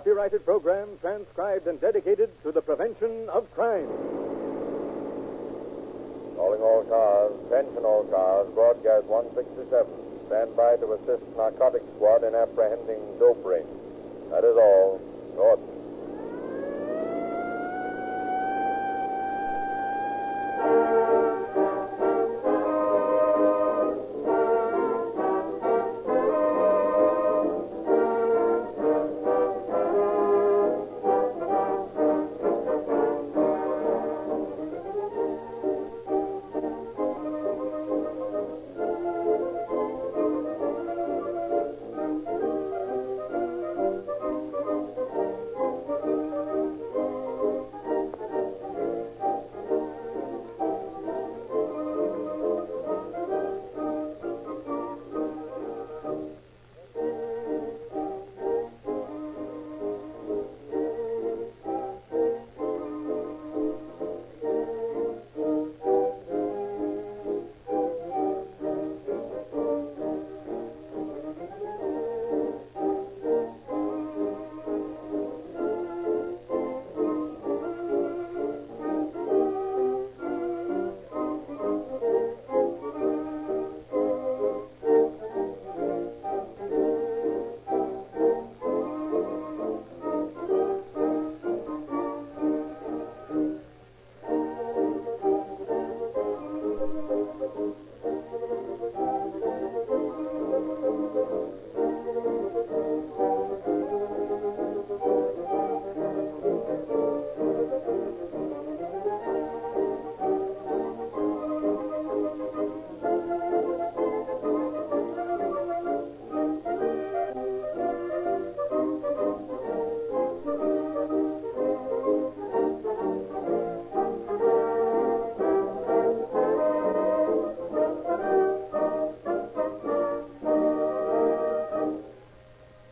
copyrighted program transcribed and dedicated to the prevention of crime. Calling all cars, attention all cars, broadcast 167. Stand by to assist narcotics squad in apprehending dope ring. That is all. Gordon.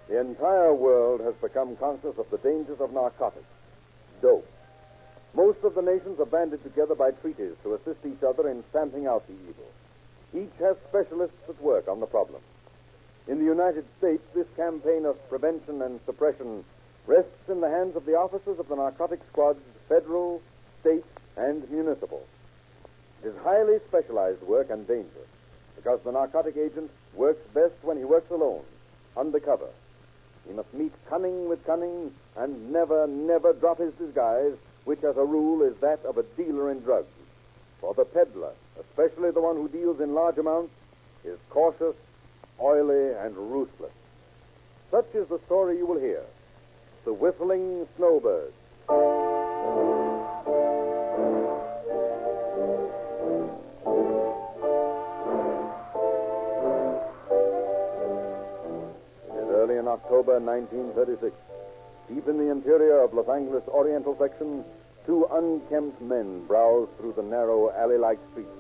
The entire world has become conscious of the dangers of narcotics. Dope. Most of the nations have banded together by treaties to assist each other in stamping out the evil. Each has specialists at work on the problem. In the United States, this campaign of prevention and suppression rests in the hands of the officers of the narcotic squads, federal, state, and municipal. It is highly specialized work and dangerous, because the narcotic agent works best when he works alone, undercover. He must meet cunning with cunning and never, never drop his disguise, which as a rule is that of a dealer in drugs. For the peddler, especially the one who deals in large amounts, is cautious, oily, and ruthless. Such is the story you will hear. The Whistling Snowbirds. In October 1936, deep in the interior of Los Angeles' Oriental section, two unkempt men browse through the narrow alley-like streets.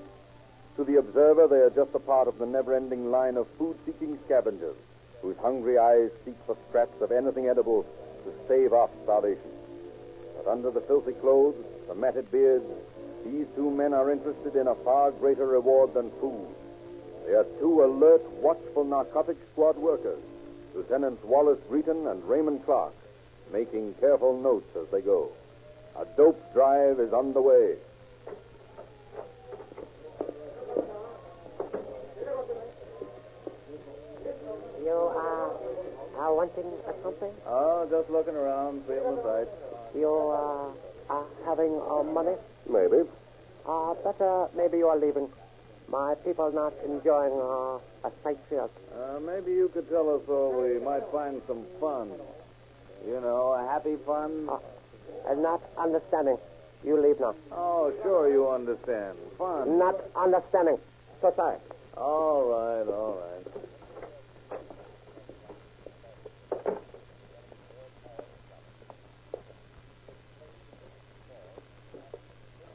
To the observer, they are just a part of the never-ending line of food-seeking scavengers whose hungry eyes seek for scraps of anything edible to stave off starvation. But under the filthy clothes, the matted beards, these two men are interested in a far greater reward than food. They are two alert, watchful narcotics squad workers, Lieutenants Wallace Breton and Raymond Clark, making careful notes as they go. A dope drive is underway. You are wanting something? Oh, just looking around, seeing the sights. You are having money? Maybe. Better maybe you are leaving. My people not enjoying a sight here. Maybe you could tell us so we might find some fun. You know, happy fun. Not understanding. You leave now. Oh, sure you understand. Fun. Not understanding. So sorry. All right, all right.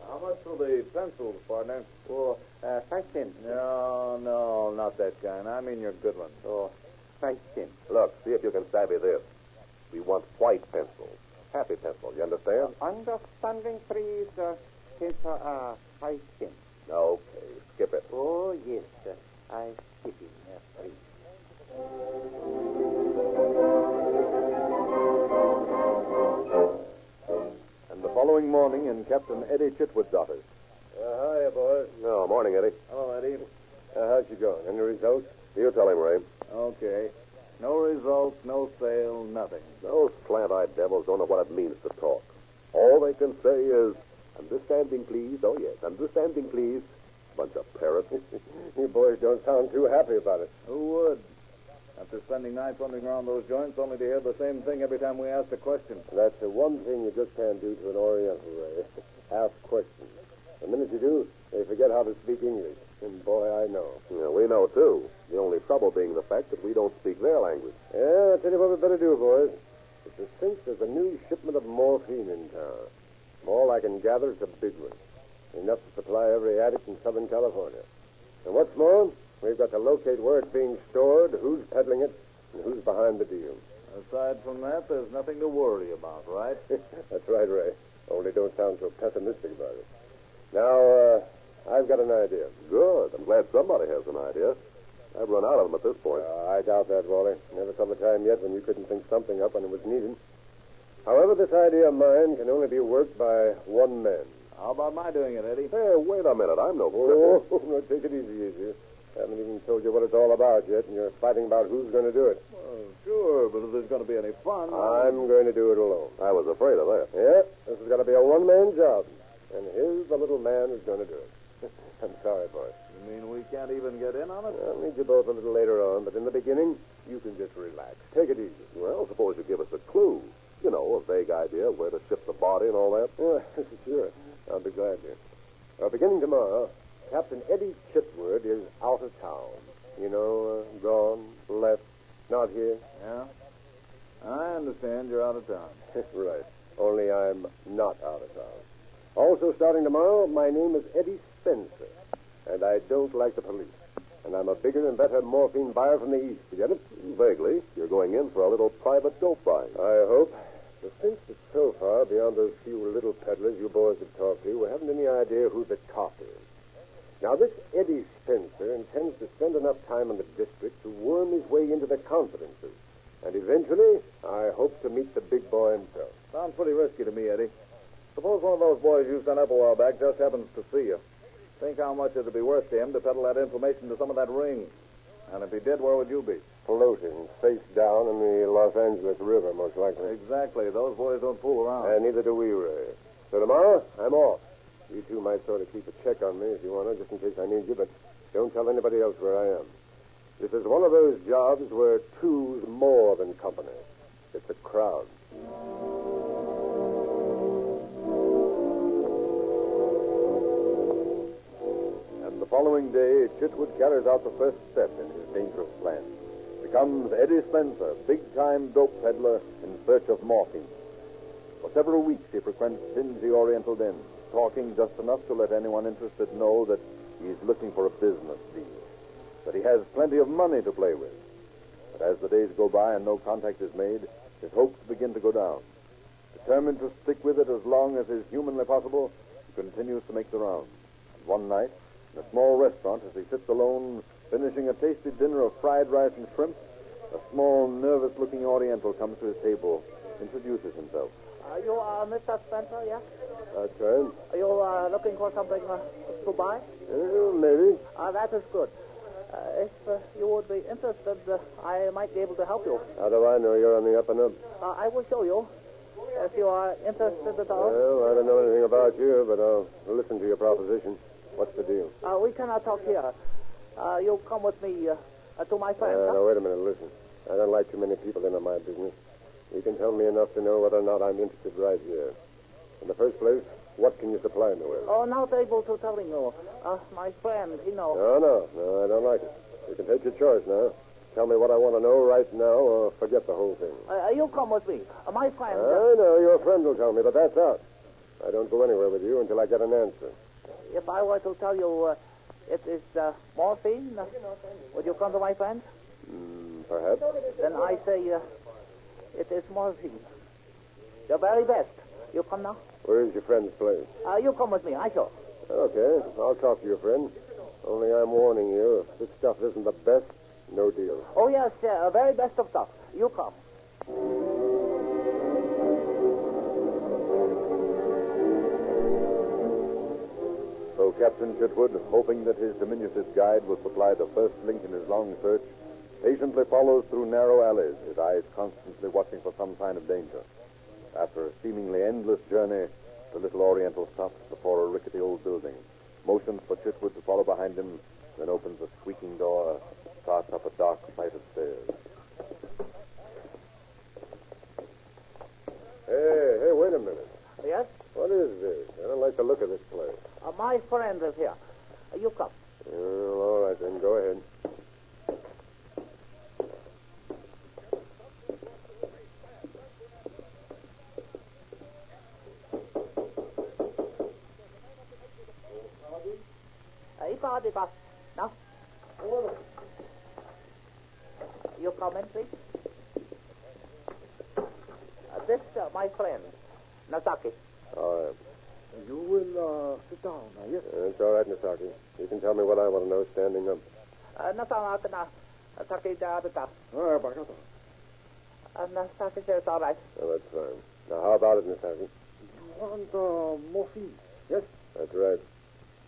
How much for the pencils, partner? Oh, 5 cents. No, not that kind. I mean your good one. Oh, 5 cents. Look, see if you can savvy this. We want white pencils. Happy pencil, you understand? Understanding, please. 5 cents. Okay, skip it. Oh, yes, sir. I skip it, please. following morning in Captain Eddie Chitwood's office. Hiya, boys. No, morning, Eddie. Hello, Eddie. How's she going? Any results? You tell him, Ray. Okay. No results, no sale, nothing. Those slant-eyed devils don't know what it means to talk. All they can say is, understanding, please. Oh, yes, understanding, please. Bunch of parrots. You boys don't sound too happy about it. Who would? After spending nights wandering around those joints only to hear the same thing every time we asked a question. That's the one thing you just can't do to an Oriental, Ray. Ask questions. The minute you do, they forget how to speak English. And boy, I know. Yeah, we know, too. The only trouble being the fact that we don't speak their language. Yeah, I'll tell you what we better do, boys. It's since there's a new shipment of morphine in town. From all I can gather, it's a big one. Enough to supply every addict in Southern California. And what's more, we've got to locate where it's being stored, who's peddling it, and who's behind the deal. Aside from that, there's nothing to worry about, right? That's right, Ray. Only don't sound so pessimistic about it. Now, I've got an idea. Good. I'm glad somebody has an idea. I've run out of them at this point. I doubt that, Wally. Never saw the time yet when you couldn't think something up when it was needed. However, this idea of mine can only be worked by one man. How about my doing it, Eddie? Hey, wait a minute. I'm no Oh, cripple. no, take it easy. I haven't even told you what it's all about yet, and you're fighting about who's going to do it. Well, sure, but if there's going to be any fun... I'm going to do it alone. I was afraid of that. Yeah, this has got to be a one-man job. And here's the little man who's going to do it. I'm sorry, boys. You mean we can't even get in on it? I'll need you both a little later on, but in the beginning, you can just relax. Take it easy. Well, suppose you give us a clue. You know, a vague idea of where to ship the body and all that. Yeah, sure. I'll be glad to. Beginning tomorrow, Captain Eddie Chitwood is out of town. You know, gone, left, not here. Yeah? I understand you're out of town. Right. Only I'm not out of town. Also, starting tomorrow, my name is Eddie Spencer, and I don't like the police. And I'm a bigger and better morphine buyer from the East. You get it? Vaguely. You're going in for a little private dope buying. I hope. But since it's so far beyond those few little peddlers you boys have talked to, we haven't any idea who the top is. Now, this Eddie Spencer intends to spend enough time in the district to worm his way into the confidences. And eventually, I hope to meet the big boy himself. Sounds pretty risky to me, Eddie. Suppose one of those boys you sent up a while back just happens to see you. Think how much it'd be worth to him to peddle that information to some of that ring. And if he did, where would you be? Floating, face down in the Los Angeles River, most likely. Exactly. Those boys don't fool around. And neither do we, Ray. So tomorrow, I'm off. You two might sort of keep a check on me if you want to, just in case I need you, but don't tell anybody else where I am. This is one of those jobs where two's more than company. It's a crowd. The following day, Chitwood carries out the first step in his dangerous plan. Becomes Eddie Spencer, big-time dope peddler in search of morphine. For several weeks, he frequents dingy Oriental dens, talking just enough to let anyone interested know that he's looking for a business deal, that he has plenty of money to play with. But as the days go by and no contact is made, his hopes begin to go down. Determined to stick with it as long as is humanly possible, he continues to make the rounds. And one night, in a small restaurant, as he sits alone, finishing a tasty dinner of fried rice and shrimp, a small, nervous-looking Oriental comes to his table, introduces himself. You are Mr. Spencer, yes? That's right. Are you looking for something to buy? Maybe. That is good. If you would be interested, I might be able to help you. How do I know you're on the up and up? I will show you, if you are interested at all. Well, I don't know anything about you, but I'll listen to your proposition. What's the deal? We cannot talk here. You come with me to my friend. Now, wait a minute. Listen. I don't like too many people in on my business. You can tell me enough to know whether or not I'm interested right here. In the first place, what can you supply me with? Oh, not able to telling you. My friend, he knows. No, I don't like it. You can take your choice now. Tell me what I want to know right now, or forget the whole thing. You come with me. My friend. I know. Your friend will tell me, but that's out. I don't go anywhere with you until I get an answer. If I were to tell you it is morphine, would you come to my friend? Perhaps. Then I say it is morphine. The very best. You come now? Where is your friend's place? You come with me. I shall. Okay. I'll talk to your friend. Only I'm warning you, if this stuff isn't the best, no deal. Oh, yes, very best of stuff. You come. Captain Chitwood, hoping that his diminutive guide will supply the first link in his long search, patiently follows through narrow alleys, his eyes constantly watching for some sign of danger. After a seemingly endless journey, the little Oriental stops before a rickety old building, motions for Chitwood to follow behind him, then opens a squeaking door, starts up a dark flight of stairs. Hey, wait a minute. Yes? What is this? I don't like the look of this place. My friend is here. You come. Well, all right, then. Go ahead. Ipa. Now. You come in, please. This, my friend, Nasaki. All right. You will sit down, yes? It's all right, Misaki. You can tell me what I want to know standing up. Nasaki Dabita. Bagata. Nasaki says all right. Oh, that's fine. Now, how about it, Misaki? You want morphine, yes? That's right.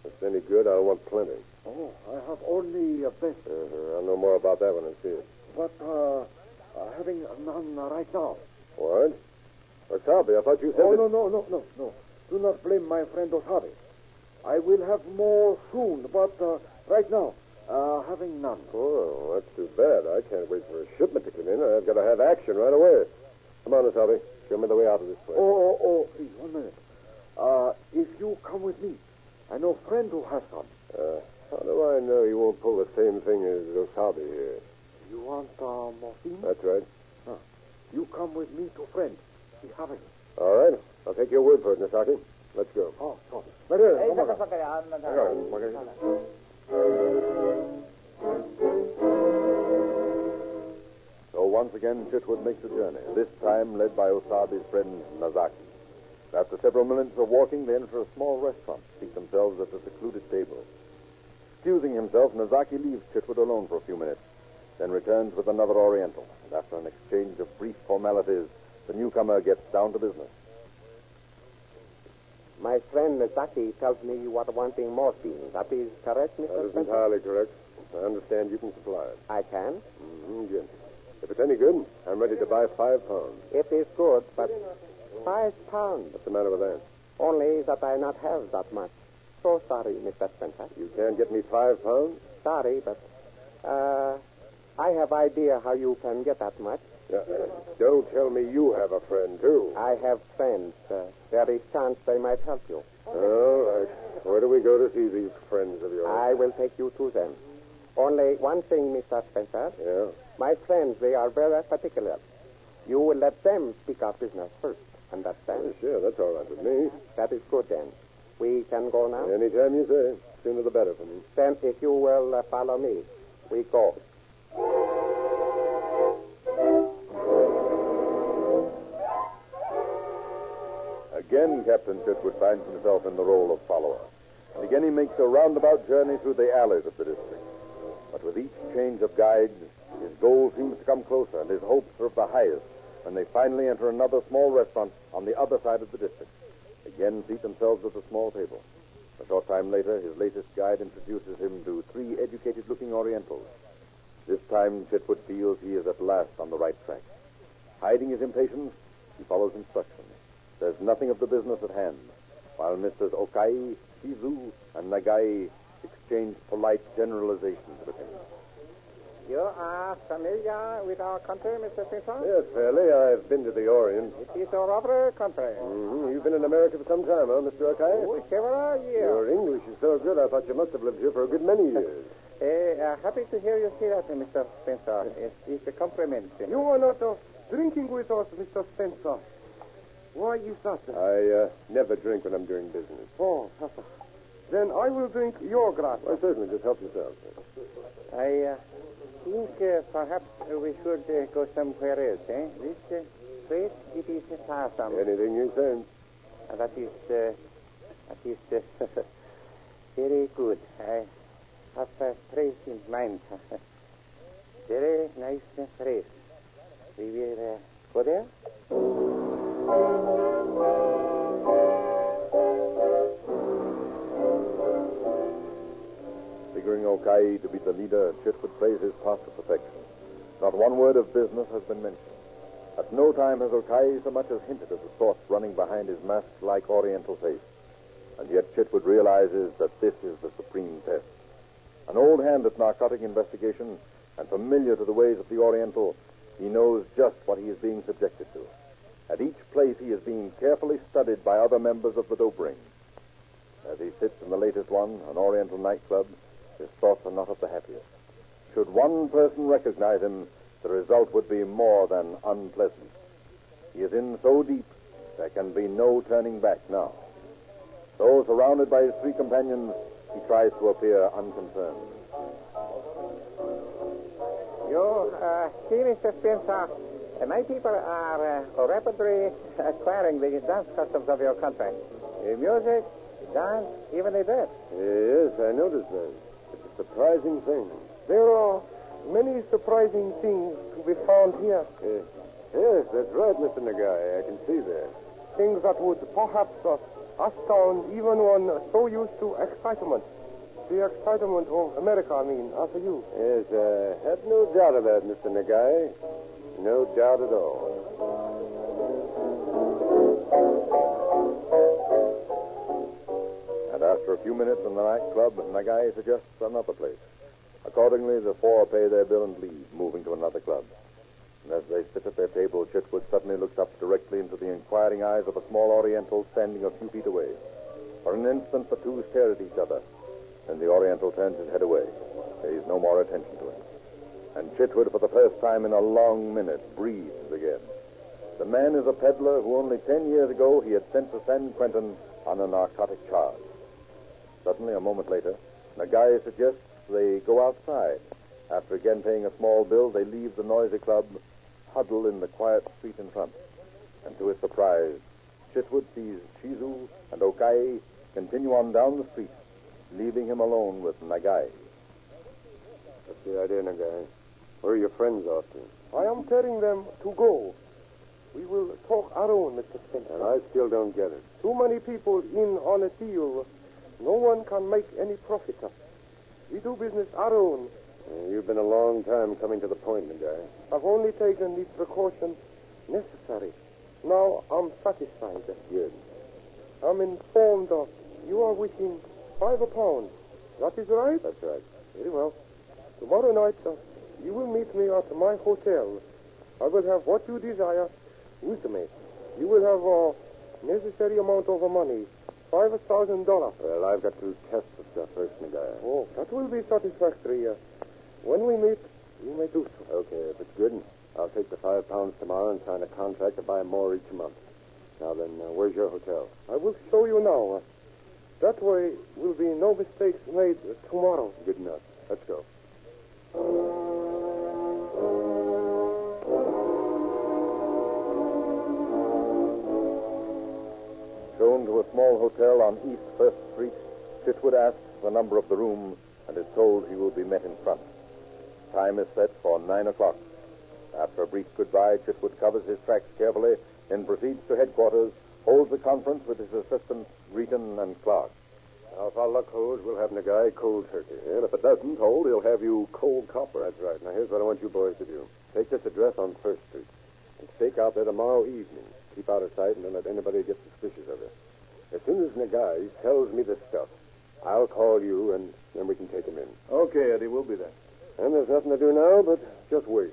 If it's any good, I'll want plenty. Oh, I have only a best. I'll know more about that when I see it. But having none right now. What? Wasabi, I thought you said... Oh, that... no. Do not blame my friend Osabe. I will have more soon, but right now, having none. Oh, that's too bad. I can't wait for a shipment to come in. I've got to have action right away. Come on, Wasabi. Show me the way out of this place. Oh, please, 1 minute. If you come with me, I know a friend who has some. How do I know you won't pull the same thing as Wasabi here? You want morphine? That's right. You come with me to friend. He have it. All right. I'll take your word for it, Misaki. Let's go. Oh. So once again, Chitwood makes a journey, this time led by Osabe's friend Nazaki. After several minutes of walking, they enter a small restaurant, seat themselves at a secluded table. Excusing himself, Nazaki leaves Chitwood alone for a few minutes, then returns with another Oriental. And after an exchange of brief formalities, the newcomer gets down to business. My friend Nasaki tells me you are wanting morphine. That is correct, Mr. That is Spencer? entirely correct. I understand you can supply it. I can. Good. If it's any good, I'm ready to buy 5 pounds. It is good, but 5 pounds. What's the matter with that? Only that I not have that much. So sorry, Mr. Spencer. You can't get me 5 pounds? Sorry, but I have idea how you can get that much. Don't tell me you have a friend, too. I have friends. There is chance they might help you. All right. Where do we go to see these friends of yours? I will take you to them. Only one thing, Mr. Spencer. Yeah? My friends, they are very particular. You will let them speak our business first. Understand? Oh, sure, that's all right with me. That is good, then. We can go now? Anytime you say. Sooner the better for me. Then, if you will follow me, we go. Again, Captain Chitwood finds himself in the role of follower. And again, he makes a roundabout journey through the alleys of the district. But with each change of guide, his goal seems to come closer, and his hopes are of the highest when they finally enter another small restaurant on the other side of the district. Again, seat themselves at a small table. A short time later, his latest guide introduces him to 3 educated-looking Orientals. This time, Chitwood feels he is at last on the right track. Hiding his impatience, he follows instructions. There's nothing of the business at hand, while Messrs. Okai, Shizu, and Nagai exchange polite generalizations with him. You are familiar with our country, Mr. Spencer? Yes, fairly. I've been to the Orient. It is a lovely country. You've been in America for some time, huh, Mr. Okai? Oh, several years. Your English is so good, I thought you must have lived here for a good many years. Happy to hear you say that, Mr. Spencer. It's a compliment. You are not drinking with us, Mr. Spencer. Why is that? I never drink when I'm doing business. Oh, then I will drink your glass. Well, certainly. Just help yourself. I think perhaps we should go somewhere else, eh? This place, it is tiresome. Anything you say. That is very good. I have a place in mind. Very nice place. We will go there? Okai to be the leader, Chitwood plays his part to perfection. Not one word of business has been mentioned. At no time has Okai so much as hinted of the thoughts running behind his mask-like oriental face. And yet Chitwood realizes that this is the supreme test. An old hand at narcotic investigation and familiar to the ways of the Oriental, he knows just what he is being subjected to. At each place, he is being carefully studied by other members of the dope ring. As he sits in the latest one, an Oriental nightclub, his thoughts are not of the happiest. Should one person recognize him, the result would be more than unpleasant. He is in so deep, there can be no turning back now. So, surrounded by his three companions, he tries to appear unconcerned. See, Mr. Spencer, my people are rapidly acquiring the dance customs of your country. Music, dance, even the dress. Yes, I noticed that. It's a surprising thing. There are many surprising things to be found here. Yes, that's right, Mr. Nagai. I can see that. Things that would perhaps astound even one so used to excitement. The excitement of America, I mean, after you. Yes, I had no doubt of that, Mr. Nagai. No doubt at all. And after a few minutes in the nightclub, Nagai suggests another place. Accordingly, the four pay their bill and leave, moving to another club. And as they sit at their table, Chitwood suddenly looks up directly into the inquiring eyes of a small Oriental standing a few feet away. For an instant, the two stare at each other. Then the Oriental turns his head away, pays no more attention to him. And Chitwood, for the first time in a long minute, breathes again. The man is a peddler who only 10 years ago he had sent to San Quentin on a narcotic charge. Suddenly, a moment later, Nagai suggests they go outside. After again paying a small bill, they leave the noisy club, huddle in the quiet street in front. And to his surprise, Chitwood sees Chizu and Okai continue on down the street, leaving him alone with Nagai. What's the idea, Nagai? Where are your friends off to? I am telling them to go. We will talk our own, Mr. Spencer. And I still don't get it. Too many people in on a deal. No one can make any profit. We do business our own. You've been a long time coming to the point, Nagai. I've only taken the precautions necessary. Now I'm satisfied. Good. I'm informed you are wishing £5. That is right? That's right. Very well. Tomorrow night, you will meet me at my hotel. I will have what you desire with me. You will have a necessary amount of money, $5,000. Well, I've got to test the stuff first, Nagai. Oh, that will be satisfactory. When we meet, you may do so. Okay, if it's good, I'll take the £5 tomorrow and sign a contract to buy more each month. Now then, where's your hotel? I will show you now. That way will be no mistakes made tomorrow. Good enough. Let's go. Shown to a small hotel on East First Street, Chitwood asks the number of the room and is told he will be met in front. Time is set for 9 o'clock. After a brief goodbye, Chitwood covers his tracks carefully, then proceeds to headquarters, holds a conference with his assistants, Reeton and Clark. Now, if our luck holds, we'll have Nagai cold turkey. And if it doesn't hold, he'll have you cold copper. That's right. Now, here's what I want you boys to do. Take this address on First Street and stake out there tomorrow evening. Keep out of sight and don't let anybody get suspicious of it. As soon as Nagai tells me the stuff, I'll call you, and then we can take him in. Okay, Eddie, we'll be there. And there's nothing to do now but just wait.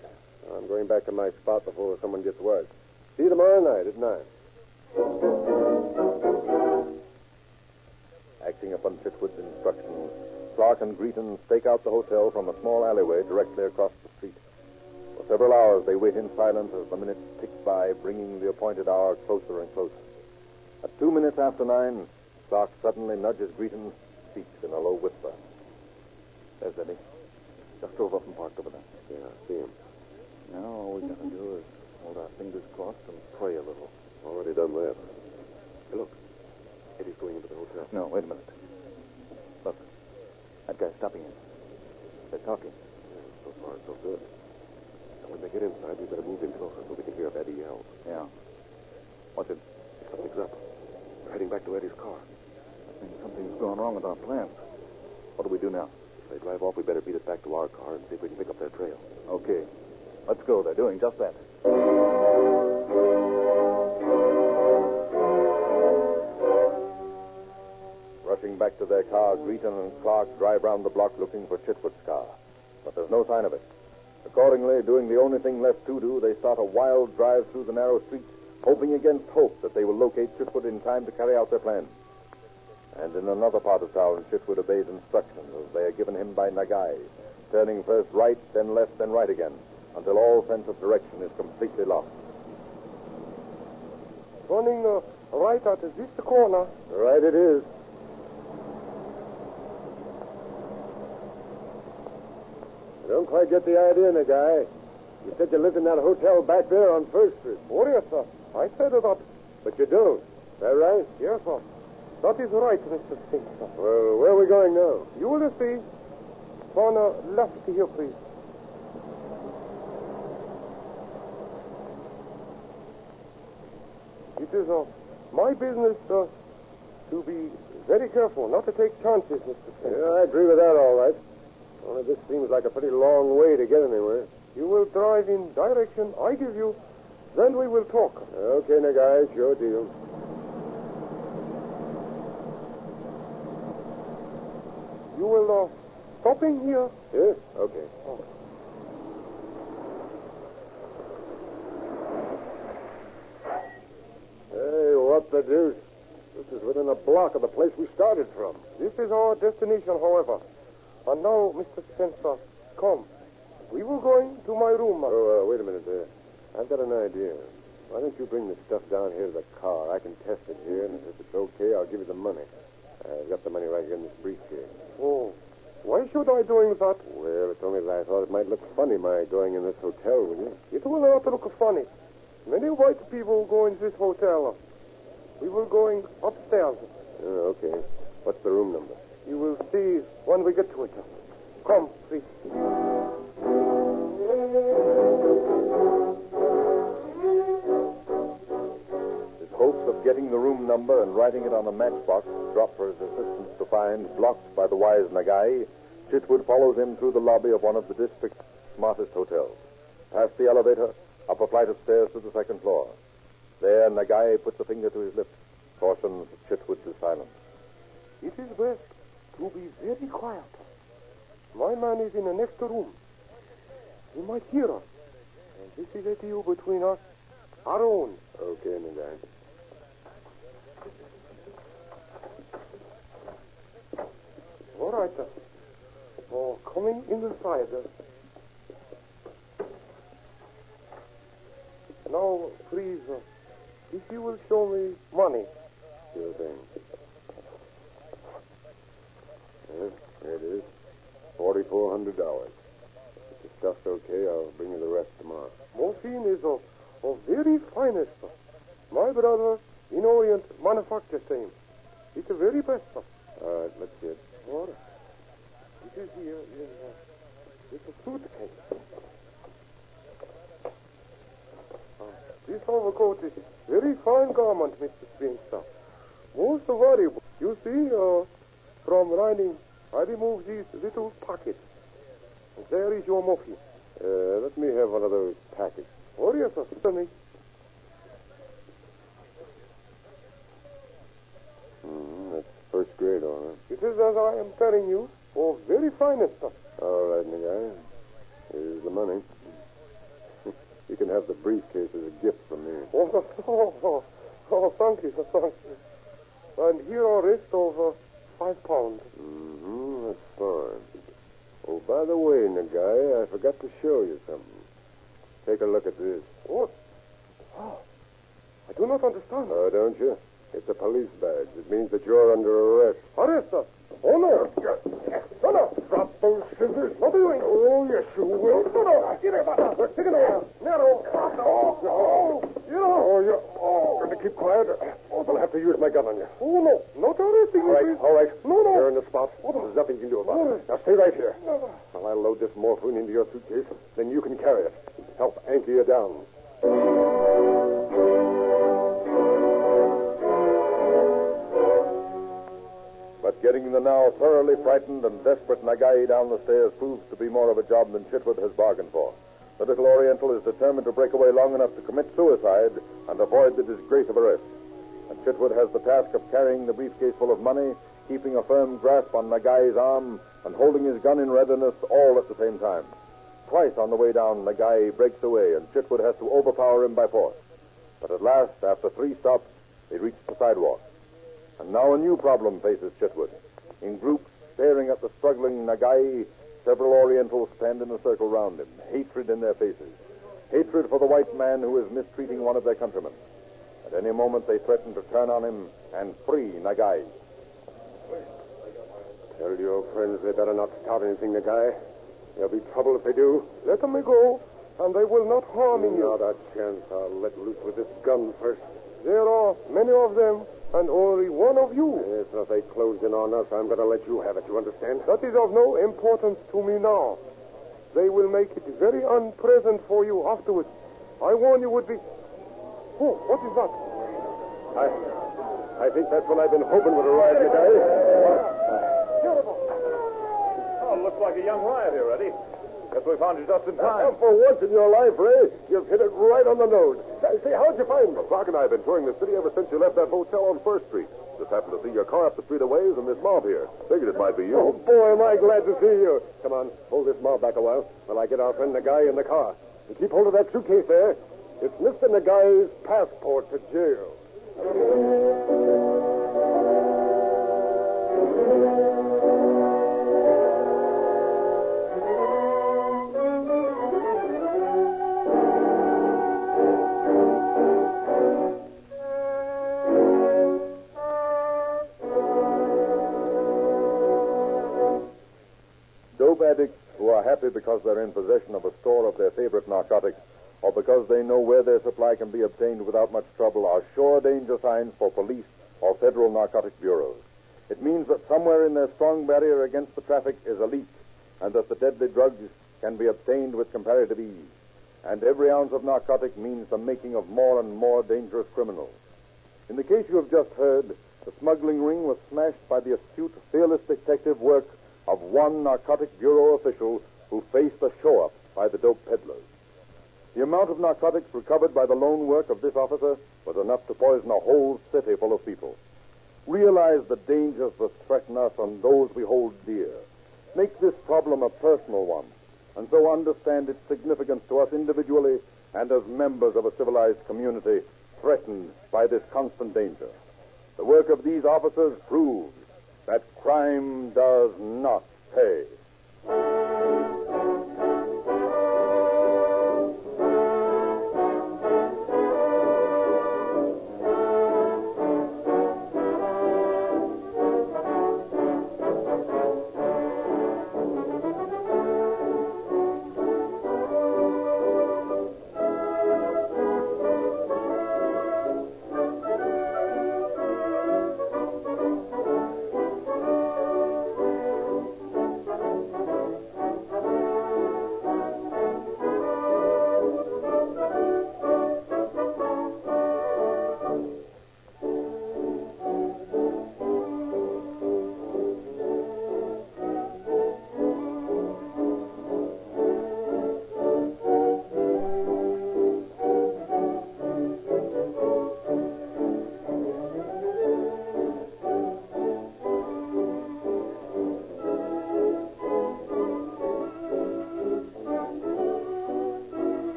I'm going back to my spot before someone gets wise. See you tomorrow night at 9. Acting upon Chitwood's instructions, Clark and Greeton stake out the hotel from a small alleyway directly across the street. For several hours, they wait in silence as the minutes tick by, bringing the appointed hour closer and closer. At 2 minutes after 9, Clark suddenly nudges Greeton, speaks in a low whisper. There's Eddie. Just drove up and parked over there. Yeah, I see him. Now all we got to do is hold our fingers crossed and pray a little. Already done that. Hey, look. Eddie's going into the hotel. No, wait a minute. Look, that guy's stopping him. They're talking. Yeah, so far, so good. Now, when they get inside, we better move in closer so we can hear if Eddie yells. Yeah. What's it? Something's up. We're heading back to Eddie's car. I think something's gone wrong with our plans. What do we do now? they drive off, we better beat it back to our car and see if we can pick up their trail. Okay. Let's go. They're doing just that. Rushing back to their car, Greeton and Clark drive round the block looking for Chitwood's car. But there's no sign of it. Accordingly, doing the only thing left to do, they start a wild drive through the narrow streets, hoping against hope that they will locate Chitwood in time to carry out their plan. And in another part of town, Chitwood obeys instructions as they are given him by Nagai, turning first right, then left, then right again, until all sense of direction is completely lost. Turning right at this corner. Right it is. I don't quite get the idea, Nagai. You said you lived in that hotel back there on First Street. Oh, yes, sir. I said that. But you don't. Is that right? Yes, sir. That is right, Mr. Spinster. Well, where are we going now? You will see. Turn left here, please. It is my business to be very careful, not to take chances, Mr. Spinster. Yeah, I agree with that, all right. Only this seems like a pretty long way to get anywhere. You will drive in direction I give you, then we will talk. Okay, Nagai, it's your deal. You will stop in here. Yes? Okay. Oh. Hey, what the deuce? This is within a block of the place we started from. This is our destination, however. And now, Mr. Spencer, come. We will go to my room. Oh, wait a minute there. I've got an idea. Why don't you bring the stuff down here to the car? I can test it here, and if it's okay, I'll give you the money. I've got the money right here in this briefcase. Oh, why should I doing that? Well, it's only that I thought it might look funny, my going in this hotel with you. It will not look funny. Many white people go in this hotel. We will going upstairs. Oh, okay. What's the room number? You will see when we get to it. Come, please. His hopes of getting the room number and writing it on a matchbox dropped for his assistants to find, blocked by the wise Nagai, Chitwood follows him through the lobby of one of the district's smartest hotels. Past the elevator, up a flight of stairs to the second floor. There, Nagai puts a finger to his lips, cautions Chitwood to silence. It is best to be very quiet. My man is in the next room. He might hear us. And this is a deal between us, our own. Okay, Nagai. All right. Oh, coming inside. Now, please, if you will show me money. Sure thing. There it is. $4,400. If the stuff's okay, I'll bring you the rest tomorrow. Morphine is of very finest. My brother in Orient manufactures same. It's the very best. All right, let's see it. All right. It is here in this suitcase. This overcoat is very fine garment, Mr. Spencer. Most valuable. You see, from writing, I remove these little pockets. And there is your morphine. Let me have one of those packets. Oh, yes, sir. Certainly. That's first grade, all right. It is as I am telling you, very finest stuff. All right, Nagai. Here's the money. You can have the briefcase as a gift from me. Thank you, thank you. And here are rest of £5. That's fine. Oh, by the way, Nagai, I forgot to show you something. Take a look at this. What? Oh, I do not understand. Oh, don't you? It's a police badge. It means that you're under arrest. Arrest, sir. Oh, no. No, no. Drop those scissors. What are you doing? Oh, yes, you will. No, no. Get it, We're taking it. Narrow. Oh, you know. Oh, you're going to keep quiet. I'll have to use my gun on you. Oh, no. Not arresting you, please. All right. No, no. You're in the spot. There's nothing you can do about it. Now, stay right here. While I load this morphine into your suitcase, then you can carry it. Help anchor you down. But getting Dragging the now thoroughly frightened and desperate Nagai down the stairs proves to be more of a job than Chitwood has bargained for. The little Oriental is determined to break away long enough to commit suicide and avoid the disgrace of arrest. And Chitwood has the task of carrying the briefcase full of money, keeping a firm grasp on Nagai's arm, and holding his gun in readiness all at the same time. Twice on the way down, Nagai breaks away, and Chitwood has to overpower him by force. But at last, after 3 stops, they reach the sidewalk. And now a new problem faces Chitwood. In groups, staring at the struggling Nagai, several Orientals stand in a circle round him, hatred in their faces. Hatred for the white man who is mistreating one of their countrymen. At any moment, they threaten to turn on him and free Nagai. Tell your friends they better not start anything, Nagai. There'll be trouble if they do. Let them go, and they will not harm you. Not a chance. I'll let loose with this gun first. There are many of them, and only one of you. Yes, if they close in on us, I'm going to let you have it. You understand? That is of no importance to me now. They will make it very unpleasant for you afterwards. I warn you would be... Oh, what is that? I think that's what I've been hoping would arrive, Nagai. Oh, looks like a young riot here, Eddie. Guess we found you just in time. For once in your life, Ray, you've hit it right on the nose. Say, how'd you find me? Clark and I have been touring the city ever since you left that hotel on First Street. Just happened to see your car up the street a ways and this mob here. Figured it might be you. Oh, boy, am I glad to see you. Come on, hold this mob back a while I get our friend Nagai in the car. And keep hold of that suitcase there. It's Mr. Nagai's passport to jail. Dope addicts who are happy because they're in possession of a store of their favorite narcotics, or because they know where their supply can be obtained without much trouble, are sure danger signs for police or federal narcotic bureaus. It means that somewhere in their strong barrier against the traffic is a leak, and that the deadly drugs can be obtained with comparative ease. And every ounce of narcotic means the making of more and more dangerous criminals. In the case you have just heard, the smuggling ring was smashed by the astute, fearless detective work of one narcotic bureau official who faced a show-up by the dope peddlers. The amount of narcotics recovered by the lone work of this officer was enough to poison a whole city full of people. Realize the dangers that threaten us and those we hold dear. Make this problem a personal one, and so understand its significance to us individually and as members of a civilized community threatened by this constant danger. The work of these officers proves that crime does not pay.